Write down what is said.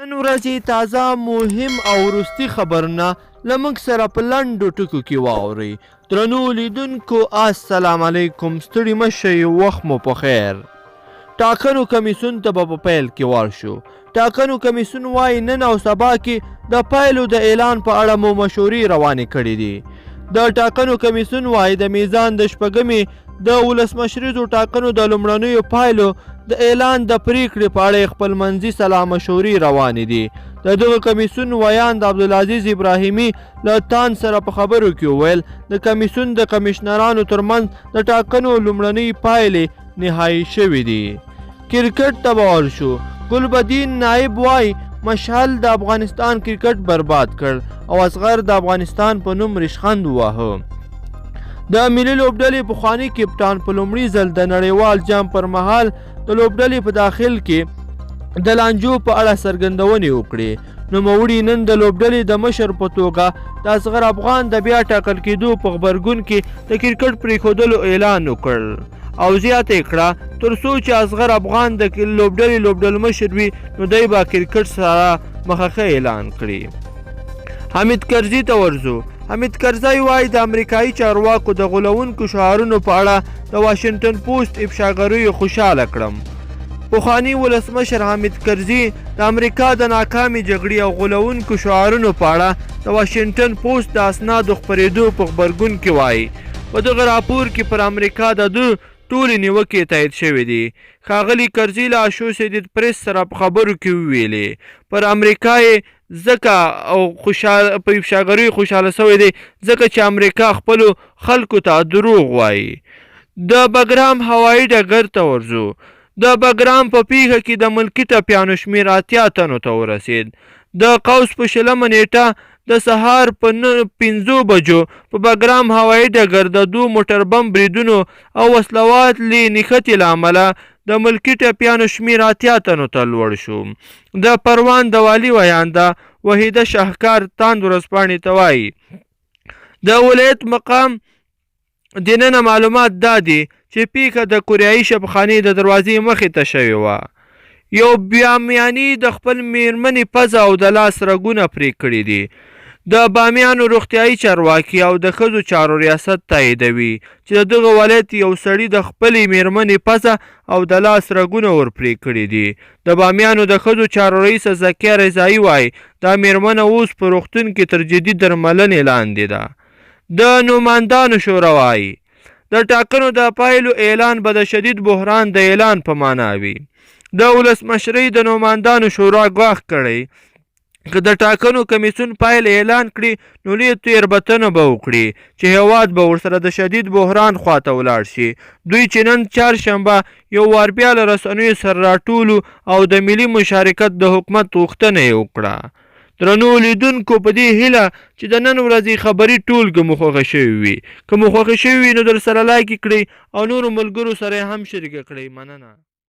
نن ورځې تازه مهم او وروستي خبرونه له موږ سره په لنډو ټکو کې واورئ. درنو لیدونکو السلام علیکم، ستړي مه شئ، وخت مو په خیر. ټاکنو کمیسیون ته به په پیل کې ورشو. ټاکنو کمیسیون وایي نن او سبا کې د پایلو د اعلان په اړه مو مشورې روانې کړي دي. د ټاکنو کمیسیون وایي د میزان د شپږمې د ولسمشریزو ټاکنو د لومړنیو پایلو د اعلان د پریکړې په اړه خپلمنځي سلا مشورې روانې دي. د دغه کمیسیون ویاند عبدالعزیز ابراهیمي له تان سره په خبرو کې وویل د کمیسیون د کمشنرانو ترمنځ د ټاکنو لومړنۍ پایلې نهایي شوې دي. کرکټ ته به ورشو. ګلبدین نایب وایي مشعل د افغانستان کرکټ برباد کړ او اصغر د افغانستان په نوم ریشخند وواهه. د ملي لوبډلې پخواني کپټان په لومړي ځل د نړیوال جام پر مهال د لوبډلې په داخل کې د لانجو په اړه څرګندونې وکړې. نوموړي نن د لوبډلې د مشر په توګه د اصغر افغان د بیا ټاکل کېدو په غبرګون کې د کرکټ پرېښودلو اعلان وکړ او زیاته کړه تر څو چې اصغر افغان د لوبډلې لوبډلمشر وي نو دی به کرکټ سره مخه اعلان کړي. حمید کرزي ته ورځو. حمید کرزی وایي د امریکایي چارواکو د غولونکو شعارونو په اړه د واشنګټن پوسټ افشاګریو خوشحاله کړم. پخواني ولسمشر حمید کرزي د امریکا د ناکامې جګړې او غولونکو شعارونو په اړه د واشنګټن پوسټ د اسنادو خپرېدو په غبرګون کې وایي په دغه راپور کې پر امریکا د ده ټولې نیوکې تایید شوې دي. ښاغلي کرزي له اسوسییټډ پریس سره په خبرو کې وویلې پر امریکا یې ځکه او په افشاګریو خوشحاله شوی دی ځکه چې امریکا خپلو خلکو ته دروغ وایي. د بګرام هوایي ډګر ته ورځو. د بګرام په پیښه کې د ملکي ټپیانو شمېر 80 تنو ته ورسید. د قوس په 20 نیټه د سهار په 5 بجو په بګرام هوایي ډګر د 2 موټر بم بریدونو او وسلوالې نښتې له امله د ملکي ټپیانو شمېر 80 تنو ته لوړ شو. د پروان د والي ویانده وحیده شاهکار تاند ورځپاڼې ته وایي د ولایت مقام دننه معلومات دا دي چې پیښه د کوریایي شبخانې د دروازې مخې ته شوې وه. یو بامیاني د خپل میرمنې پزه او د لاس رګونه پرې کړي دي. د بامیانو روغتیایي چارواکي او د ښځو چارو ریاست تاییدوي چې د دغه ولایت یو سړي د خپلې میرمنې پزه او د لاس رګونه ورپرې کړي دي. د بامیانو د ښځو چارو رئیس زکیه رضایي وایي دا میرمنه اوس په روغتون کې تر جدي درملنې لاندې ده. د نوماندانو شورا وایي د ټاکنو د پایلو اعلان به د شدید بحران د اعلان په معنا وي. د ولسمشرۍ د نوماندانو شورا ګواښ کړی که د ټاکنو کمیسیون پایل اعلان کړي نو لویه تېروتنه به وکړي چې هېواد به ورسره د شدید بحران خواته ولاړ شي. دوی چې نن چهارشنبه یو وار بیا له رسنیو سره راټولو او د ملي مشارکت د حکومت غوښتنه یې وکړه. درنو لیدونکو په دې هیله چې د نن ورځې خبري ټولګه مو خوښه شوې وي. که مو خوښه شوې وي نو در سره لایک کړئ او نورو ملګرو سره هم شریکه کړئ. مننه.